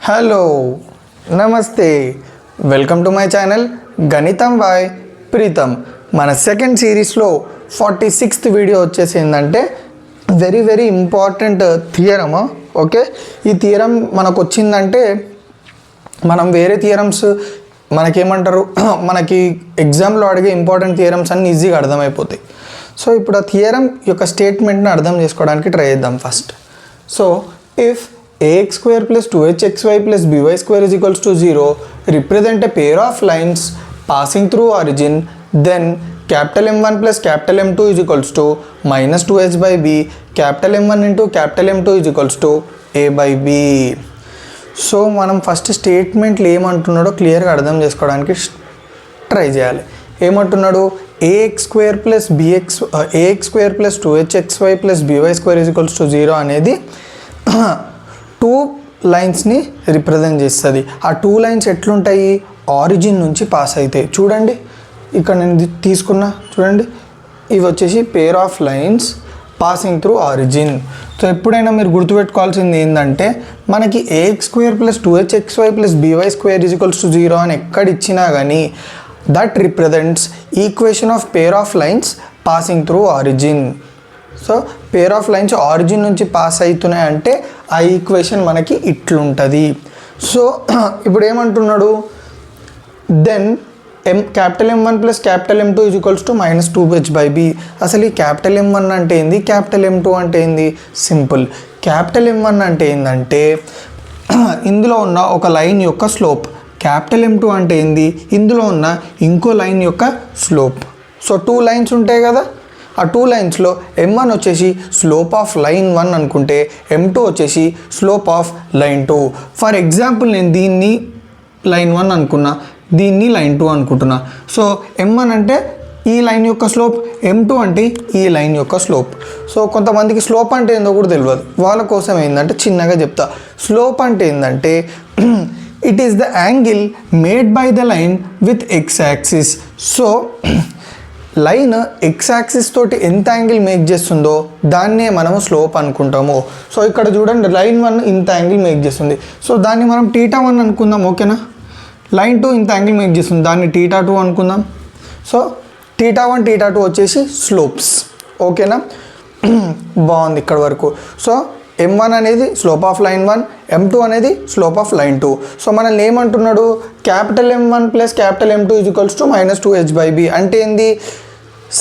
Hello నమస్తే welcome to my channel గణితం by Pritam. మన సెకండ్ సిరీస్లో 46th వీడియో వచ్చేసి ఏంటంటే వెరీ ఇంపార్టెంట్ థియరమ్. ఓకే, ఈ థియరం మనకు వచ్చిందంటే మనం వేరే థియరమ్స్ మనకేమంటారు మనకి ఎగ్జామ్లో అడిగే ఇంపార్టెంట్ థియరమ్స్ అన్నీ ఈజీగా అర్థమైపోతాయి. సో ఇప్పుడు ఆ థియరం యొక్క స్టేట్మెంట్ని అర్థం చేసుకోవడానికి ట్రై చేద్దాం first. So if ax square plus 2hxy plus by square is equals to 0 represent a pair of lines passing through origin, then capital M1 plus capital M2 is equals to minus 2h by b, capital M1 into capital M2 is equals to a by b. So మనం first స్టేట్మెంట్లు ఏమంటున్నాడో క్లియర్గా అర్థం చేసుకోవడానికి try చేయాలి. ఏమంటున్నాడు, ax square plus ax square plus 2hxy plus by square is equals to 0 అనేది two లైన్స్ని represent చేస్తుంది. ఆ టూ లైన్స్ ఎట్లుంటాయి, ఆరిజిన్ నుంచి పాస్ అవుతాయి. చూడండి ఇక్కడ నేను తీసుకున్నా, చూడండి ఇవి వచ్చేసి పేర్ of lines passing through origin. So ఎప్పుడైనా మీరు గుర్తుపెట్టుకోవాల్సింది ఏంటంటే మనకి ax square plus 2hxy plus by square is equals to 0 అని ఎక్కడ ఇచ్చినా కానీ that represents equation of pair of lines passing through origin. So pair of lines origin నుంచి పాస్ అవుతున్నాయి అంటే ఆ ఈక్వేషన్ మనకి ఇట్లుంటుంది. సో ఇప్పుడు ఏమంటున్నాడు, then capital M1 plus capital M2 is equals to minus 2h by b. అసలు ఈ క్యాపిటల్ M1 అంటే ఏంది, క్యాపిటల్ M2 అంటే ఏంది? సింపుల్. క్యాపిటల్ M1 అంటే ఏంటంటే ఇందులో ఉన్న ఒక లైన్ యొక్క స్లోప్. క్యాపిటల్ M2 అంటే ఏంది, ఇందులో ఉన్న ఇంకో లైన్ యొక్క స్లోప్. సో టూ లైన్స్ ఉంటాయి కదా, ఆ టూ లైన్స్లో M1 వచ్చేసి స్లోప్ ఆఫ్ లైన్ 1 అనుకుంటే M2 వచ్చేసి slope of line 2. For example నేను దీన్ని లైన్ 1 అనుకున్నా, దీన్ని లైన్ 2 అనుకుంటున్నా. సో M1 అంటే ఈ లైన్ యొక్క స్లోప్, M2 అంటే ఈ లైన్ యొక్క స్లోప్. సో కొంతమందికి స్లోప్ అంటే ఏందో కూడా తెలియదు, వాళ్ళ కోసం ఏంటంటే చిన్నగా చెప్తా. స్లోప్ అంటే ఏంటంటే it is the angle made by the line with X axis. So line X axis తోటి ఎంత యాంగిల్ మేక్ చేస్తుందో దాన్నే మనము స్లోప్ అనుకుంటాము. సో ఇక్కడ చూడండి లైన్ 1 ఇంత యాంగిల్ మేక్ చేస్తుంది, సో దాన్ని మనం θ1 అనుకుందాం. ఓకేనా, లైన్ 2 ఇంత యాంగిల్ మేక్ చేస్తుంది, దాన్ని θ2 అనుకుందాం. సో θ1 θ2 వచ్చేసి స్లోప్స్. ఓకేనా, బాగుంది ఇక్కడ వరకు. సో M1 అనేది స్లోప్ ఆఫ్ లైన్ 1, M2 అనేది స్లోప్ ఆఫ్ లైన్ 2. సో మనల్ని ఏమంటున్నాడు, capital M1 plus capital M2 is equals to minus 2h by b. అంటే ఏంది,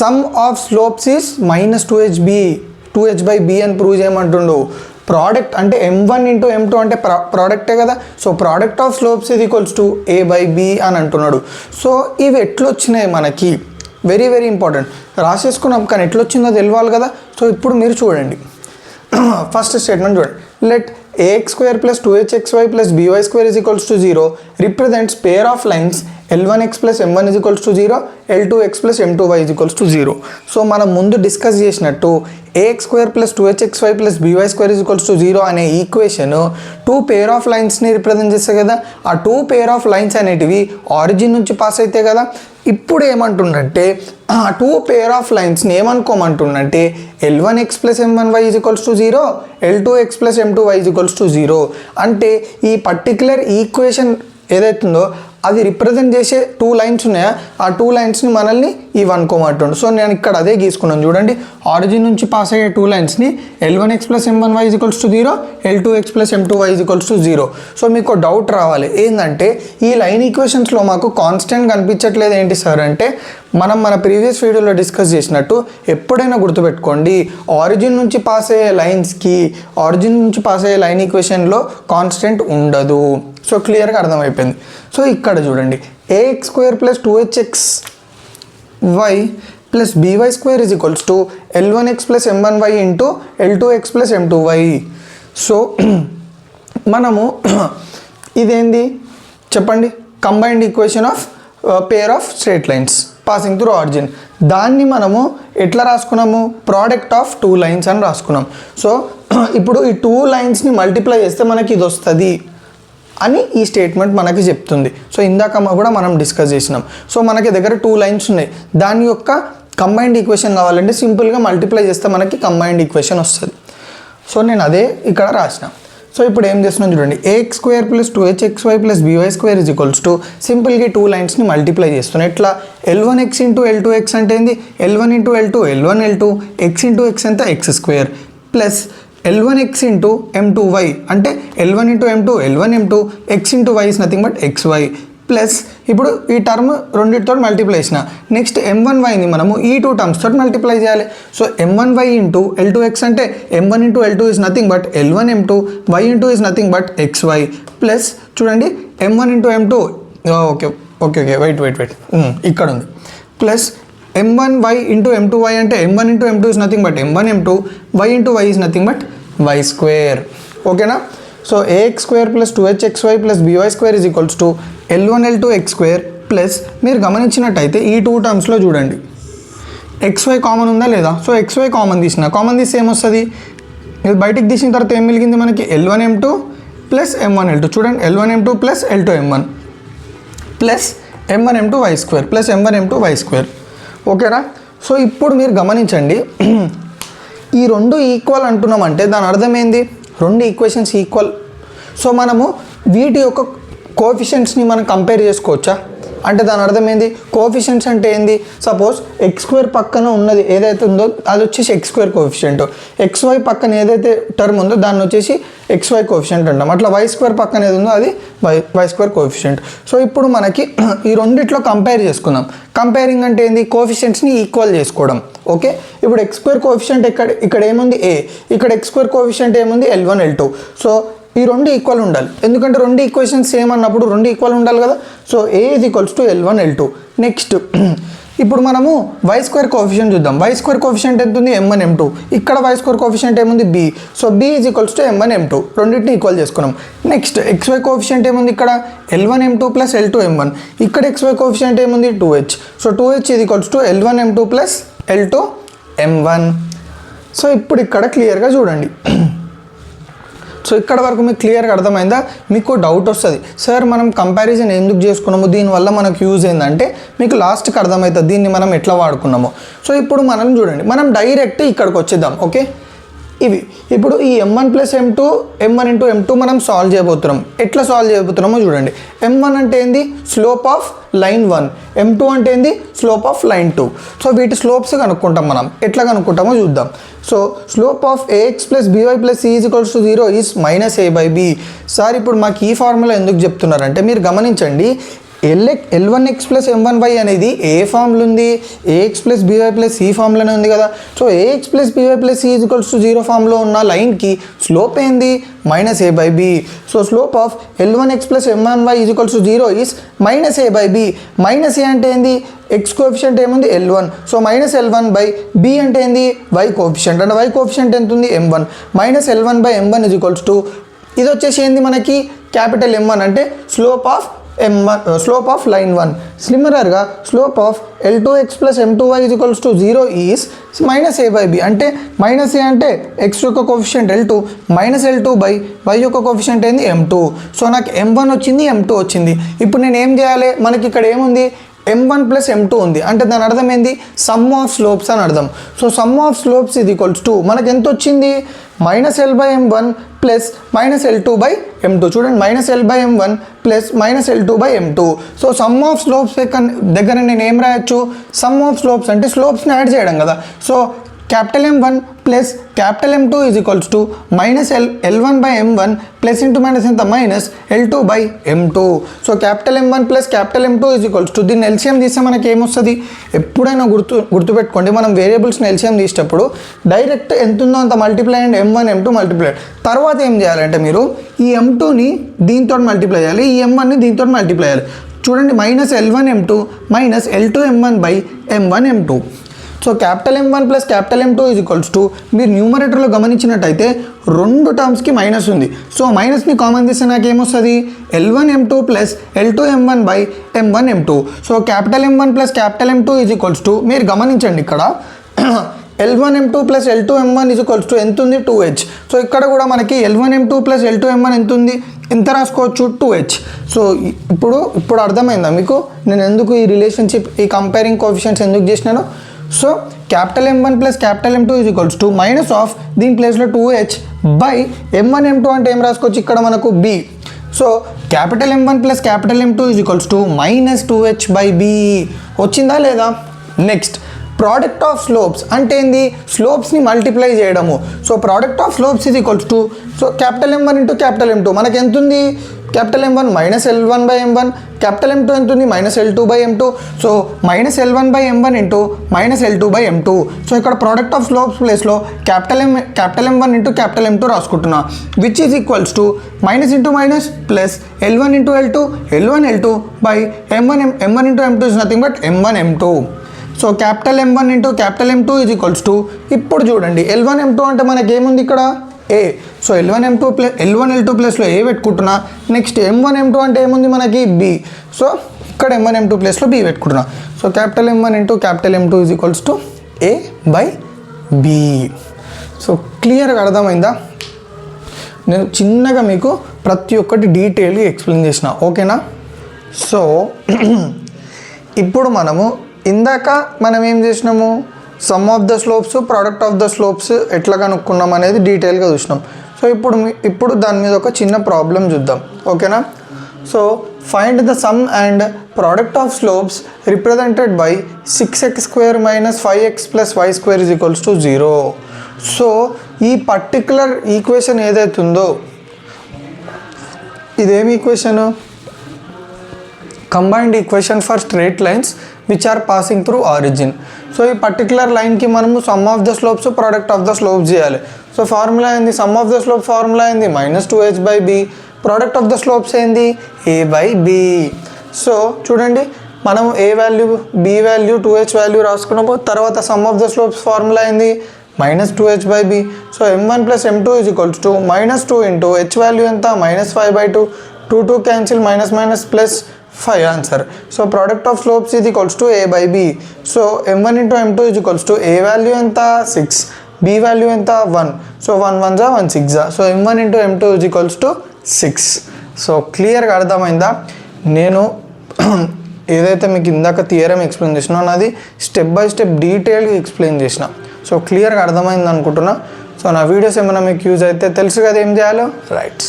sum of slopes is minus 2h by b అని ప్రూవ్ చేయమంటుండు. ప్రోడక్ట్ అంటే M1 into M2 అంటే ప్రోడక్టే కదా. So product of slopes is equals to a by b అని అంటున్నాడు. So ఇవి ఎట్లొచ్చినాయి మనకి, వెరీ ఇంపార్టెంట్. రాసేసుకున్నాం కానీ ఎట్లొచ్చిందో తెలియాలి కదా. సో ఇప్పుడు మీరు చూడండి ఫస్ట్ స్టేట్మెంట్ చూడండి. Let ax square plus 2hxy plus by square is equals to 0 represents pair of lines L1x plus M1 is equals to 0, L2x plus M2y is equals to 0. So మనం ముందు discuss చేసినట్టు ax square plus 2hxy plus by square is equals to 0 అనే equation two pair of లైన్స్ని represent చేస్తాయి కదా. ఆ two pair of lines అనేటివి origin నుంచి పాస్ అవుతాయి కదా. ఇప్పుడు ఏమంటుండంటే ఆ టూ పేర్ ఆఫ్ లైన్స్ని ఏమనుకోమంటుండంటే L1x plus M1y is equals to 0, L2x plus M2y is equals to 0. అంటే ఈ పర్టిక్యులర్ ఈక్వేషన్ ఏదైతుందో అది రిప్రజెంట్ చేసే టూ లైన్స్ ఉన్నాయా, ఆ టూ లైన్స్ని మనల్ని ఇవి అనుకోమంటుండు. సో నేను ఇక్కడ అదే గీసుకున్నాను చూడండి, ఆరిజిన్ నుంచి పాస్ అయ్యే టూ లైన్స్ని L1x plus M1y is equals to 0, L2x plus M2y is equals to 0. So మీకు డౌట్ రావాలి ఏంటంటే ఈ లైన్ ఈక్వేషన్స్లో మాకు కాన్స్టెంట్ కనిపించట్లేదు ఏంటి సార్ అంటే, మన ప్రీవియస్ వీడియోలో డిస్కస్ చేసినట్టు ఎప్పుడైనా గుర్తుపెట్టుకోండి, ఆరిజిన్ నుంచి పాస్ అయ్యే లైన్ ఈక్వేషన్లో కాన్స్టెంట్ ఉండదు. సో క్లియర్గా అర్థమైపోయింది. సో ఇక్కడ చూడండి ax square plus 2hxy plus by square is equals to L1x plus M1y into L2x plus M2y. So మనము ఇదేంది చెప్పండి, combined equation of pair of straight lines passing through origin. దాన్ని మనము ఎట్లా రాసుకున్నాము, ప్రోడక్ట్ ఆఫ్ టూ లైన్స్ అని రాసుకున్నాం. So ఇప్పుడు ఈ టూ లైన్స్ని మల్టిప్లై చేస్తే మనకి ఇది వస్తుంది అని ఈ స్టేట్మెంట్ మనకి చెప్తుంది. సో ఇందాక కూడా మనం డిస్కస్ చేసినాం. సో మనకి దగ్గర టూ లైన్స్ ఉన్నాయి, దాని యొక్క కంబైన్డ్ ఈక్వేషన్ కావాలంటే సింపుల్గా మల్టిప్లై చేస్తే మనకి కంబైన్డ్ ఈక్వేషన్ వస్తుంది. సో నేను అదే ఇక్కడ రాసిన. సో ఇప్పుడు ఏం చేస్తున్నాం చూడండి, ax square plus 2hxy plus by square is equals to సింపుల్గా 2 లైన్స్ని మల్టిప్లై చేస్తున్నాం. ఎట్లా L1x ఇంటూ L2x అంటే ఏంది, L1 into L2 L1 L2 x into x ఎంత x square plus L1x into M2y అంటే L1 into M2 L1 M2 x into y is nothing but xy plus ఇప్పుడు ఈ term రెండింటితో multiply చేసిన next M1yని మనము ఈ 2 టర్మ్స్ తోటి multiply చేయాలి. సో M1y ఇంటూ L2x అంటే M1 into L2 is nothing but L1 M2 y into is nothing but xy plus చూడండి M1 into M2 okay okay okay wait ఇక్కడ ఉంది ప్లస్ M1y ఇంటూ M2y అంటే M1 into M2 is nothing but M1 M2 y into y is nothing but y square. ఓకేనా? So ax square plus 2hxy plus by square is equals to L1 L2 x square plus మీరు గమనించినట్టయితే ఈ 2 టర్మ్స్లో చూడండి xy common ఉందా లేదా. So xy common తీస్తే ఏమొస్తుంది, ఇది బయటికి తీసిన తర్వాత ఏం మిగిలింది మనకి L1 M2 plus M1 L2 చూడండి L1 M2 plus L2 M1 plus M1 M2 y square plus M1 M2 y square. ఓకేనా? సో ఇప్పుడు మీరు గమనించండి ఈ రెండు ఈక్వల్ అంటున్నామంటే దాని అర్థం ఏంది, రెండు ఈక్వేషన్స్ ఈక్వల్. సో మనము వీటి యొక్క కోఎఫిషియెంట్స్ని మనం కంపేర్ చేసుకోవచ్చా అంటే దాని అర్థం ఏంది, కోఎఫిషియెంట్స్ అంటే ఏంది, సపోజ్ ఎక్స్ స్క్వేర్ పక్కన ఉన్నది ఏదైతే ఉందో అది వచ్చేసి ఎక్స్ స్క్వేర్ కోఎఫిషియెంట్, XY పక్కన ఏదైతే టర్మ్ ఉందో దాన్ని వచ్చేసి XY కోఎఫిషియెంట్ అంటాం. అట్లా y స్క్వేర్ పక్కన ఏది ఉందో అది y స్క్వేర్ కోఎఫిషియెంట్. సో ఇప్పుడు మనకి ఈ రెండిట్లో కంపేర్ చేసుకుందాం. కంపేరింగ్ అంటే ఏంది, కోఎఫిషియెంట్స్ని ఈక్వల్ చేసుకోవడం. ఓకే, ఇప్పుడు ఎక్స్ స్క్వేర్ కోఎఫిషియెంట్ ఇక్కడ ఏముంది a, ఇక్కడ ఎక్స్ స్క్వేర్ కోఎఫిషియెంట్ ఏముంది L1 L2. సో ఈ రెండు ఈక్వల్ ఉండాలి, ఎందుకంటే రెండు ఈక్వేషన్స్ సేమ్ అన్నప్పుడు రెండు ఈక్వల్ ఉండాలి కదా. So a is equals to L1 L2. Next ఇప్పుడు మనము y స్క్వేర్ కోఎఫిషియెంట్ చూద్దాం. y స్క్వేర్ కోఎఫిషియెంట్ ఎంత ఉంది M1 M2, ఇక్కడ y స్క్వేర్ కోఎఫిషియెంట్ ఏముంది b. So b is equals to M1 M2 రెండింటిని ఈక్వల్ చేసుకున్నాం. నెక్స్ట్ xy కోఎఫిషియెంట్ ఏముంది ఇక్కడ L1 M2 plus L2 M1, ఇక్కడ xy కోఎఫిషియెంట్ ఏముంది 2h. So 2h is equals to L1 M2 plus L2 M1. So ఇప్పుడు ఇక్కడ క్లియర్గా చూడండి. సో ఇక్కడ వరకు మీకు క్లియర్గా అర్థమైందా? మీకు డౌట్ వస్తుంది, సార్ మనం కంపారిజన్ ఎందుకు చేసుకున్నాము, దీనివల్ల మనకు యూజ్ ఏంటంటే మీకు లాస్ట్కి అర్థమవుతుంది దీన్ని మనం ఎట్లా వాడుకున్నాము. సో ఇప్పుడు మనం చూడండి, మనం డైరెక్ట్ ఇక్కడికి వచ్చేద్దాం. ఓకే, ఇవి ఇప్పుడు ఈ M1 plus M2 M1 into M2 మనం సాల్వ్ చేయబోతున్నాం. ఎట్లా సాల్వ్ చేయబోతున్నామో చూడండి. M1 అంటే ఏంది, స్లోప్ ఆఫ్ లైన్ 1, M2 అంటే ఏంది, స్లోప్ ఆఫ్ లైన్ 2. సో వీటి స్లోప్స్ కనుక్కుంటాం. మనం ఎట్లా కనుక్కుంటామో చూద్దాం. So slope of ax plus by plus c is equals to 0 is minus a by b. Sir ఇప్పుడు మాకు ఈ ఫార్ములా ఎందుకు చెప్తున్నారంటే మీరు గమనించండి, L1x ప్లస్ M1y అనేది ఏ ఫార్ములా ఉంది, ax plus by plus c ఫార్ములానే ఉంది కదా. So ax plus by plus c is equals to 0 ఫార్ములో ఉన్న లైన్కి స్లోప్ ఏంది, minus a by b. So slope of L1x plus M1y is equals to 0 is minus a by b. Minus a అంటే ఏంది, x coefficient ఏముంది L1, so minus L1 by b అంటే ఏంది y coefficient, అంటే y coefficient ఎంత ఉంది M1, minus L1 by M1 is equals to ఇది వచ్చేసి ఏంది మనకి క్యాపిటల్ M1 అంటే slope of slope of line 1. సిమిలర్గా slope of L2x plus M2y is equals to 0 is minus a by b. అంటే మైనస్ a అంటే x యొక్క coefficient L2 minus L2 by y యొక్క కోఎఫిషియంట్ ఏంది M2. సో నాకు M1 వచ్చింది M2 వచ్చింది. ఇప్పుడు నేను ఏం చేయాలి, మనకి ఇక్కడ ఏముంది M1 ప్లస్ M2 ఉంది, అంటే దాని అర్థం ఏంది, సమ్ ఆఫ్ స్లోప్స్ అని అర్థం. సో సమ్ ఆఫ్ స్లోప్స్ ఇది ఈక్వల్స్ టు మనకు ఎంత వచ్చింది, minus L by M1 plus minus L2 by M2. చూడండి, minus L by M1 plus minus L2 by M2. So some of slopes దగ్గర నేను ఏం రాయొచ్చు, సమ్ ఆఫ్ స్లోప్స్ అంటే స్లోప్స్ని యాడ్ చేయడం కదా. So capital M1 plus capital M2 is equals to minus L1 by M1 plus into minus ఎంత minus L2 by M2. So capital M1 plus capital M2 is equals to దీన్ని LCM తీస్తే మనకి ఏమొస్తుంది, ఎప్పుడైనా గుర్తుపెట్టుకోండి, మనం వేరియబుల్స్ని ఎల్సిఎం తీసేటప్పుడు direct ఎంత ఉందో అంత multiply and M1 M2 multiply. తర్వాత ఏం చేయాలంటే మీరు ఈ M2ని దీంతో మల్టిప్లై చేయాలి, ఈ M1ని దీంతో మల్టిప్లై చేయాలి. చూడండి, minus L1 M2 minus L2 M1 by M1 M2. So capital M1 plus capital M2 is equals to మీరు న్యూమరేటర్లో గమనించినట్టయితే రెండు టర్మ్స్కి మైనస్ ఉంది. సో మైనస్ని కామన్ తీస్తే నాకు ఏమొస్తుంది, L1 M2 plus L2 M1 by M1 M2. So capital M1 plus capital M2 is equals to మీరు గమనించండి ఇక్కడ L1 M2 plus L2 M1 is equals to ఎంత ఉంది 2h. సో ఇక్కడ కూడా మనకి L1 M2 plus L2 M1 ఎంత ఉంది, ఎంత రాసుకోవచ్చు 2h. సో ఇప్పుడు అర్థమైందా మీకు నేను ఎందుకు ఈ రిలేషన్షిప్ ఈ కంపేరింగ్ కోఎఫిషియెంట్స్ ఎందుకు చేసినాను. So capital M1 plus capital M2 is equals to minus of దీని ప్లేస్లో 2h బై M1 M2 అంటే ఏం రాసుకోవచ్చు ఇక్కడ మనకు b. So capital M1 plus capital M2 is equals to minus 2h by b వచ్చిందా లేదా? నెక్స్ట్ ప్రోడక్ట్ ఆఫ్ స్లోప్స్ అంటే ఏంది? స్లోప్స్ని మల్టిప్లై చేయడము. So product of slopes is equals to so capital M1 into capital M2 మనకి ఎంత ఉంది? Capital M1 minus L1 by M1, capital M2 ఎంత ఉంది? Minus L2 by M2. So minus L1 by M1 into minus L2 by M2. So ఇక్కడ product of slopes ప్లేస్లో capital M1 into capital M2 రాసుకుంటున్నా, which is equals to minus into minus plus L1 into L2, L1 L2 by M1 into M2 is nothing but M1 M2. So capital M1 into capital M2 is equals to ఇప్పుడు చూడండి L1 M2 అంటే మనకి ఏముంది ఇక్కడ? ఏ. So L1 L2 ప్లేస్లో ఏ పెట్టుకుంటున్నా. Next M1 M2 అంటే ఏముంది మనకి? బి. సో ఇక్కడ M1 M2 ప్లేస్లో బి పెట్టుకుంటున్నా. So capital M1 into capital M2 is equals to A by B. So క్లియర్గా అర్థమైందా? నేను చిన్నగా మీకు ప్రతి ఒక్కటి డీటెయిల్గా ఎక్స్ప్లెయిన్ చేసిన, ఓకేనా? సో ఇప్పుడు ఇందాక మనం ఏం చేసినాము? Some of the slopes, product of the slopes ఎట్లా కనుక్కున్నాం అనేది డీటెయిల్గా చూసినాం. సో ఇప్పుడు దాని మీద ఒక చిన్న ప్రాబ్లం చూద్దాం, ఓకేనా? So find the sum and product of slopes represented by 6x² minus 5x plus y² is equals to 0. So ఈ పర్టికులర్ ఈక్వేషన్ ఏదైతే ఉందో ఇదేమి equation? Combined equation for straight lines which are passing through origin. So ఈ particular లైన్కి మనము sum of the slopes, product of the slopes చేయాలి. So formula ఏంది? Sum of the slope formula ఏంది? Minus 2h by b. Product of the slopes ఏంది? a by b. So చూడండి, మనం a value, b value, 2h value రాసుకున్నాము. తర్వాత sum of the slopes formula ఏంది? Minus 2h by b. So M1 plus M2 is equals to minus 2 into h value ఎంత? Minus 5/2. 2 cancel, minus minus plus 5 answer. So product of slopes is equals to a by b. So M1 into M2 is equals to a value ఎంత? 6, b value ఎంత? 1. So 1 1 1 6. So M1 into M2 is equals to 6. So క్లియర్గా అర్థమైందా? నేను ఏదైతే మీకు ఇందాక theorem explain చేసినా అది స్టెప్ బై స్టెప్ డీటెయిల్గా ఎక్స్ప్లెయిన్ చేసిన. సో క్లియర్గా అర్థమైంది అనుకుంటున్నా. సో నా వీడియోస్ ఏమైనా మీకు యూజ్ అయితే తెలుసు కదా ఏం చేయాలో, రైట్?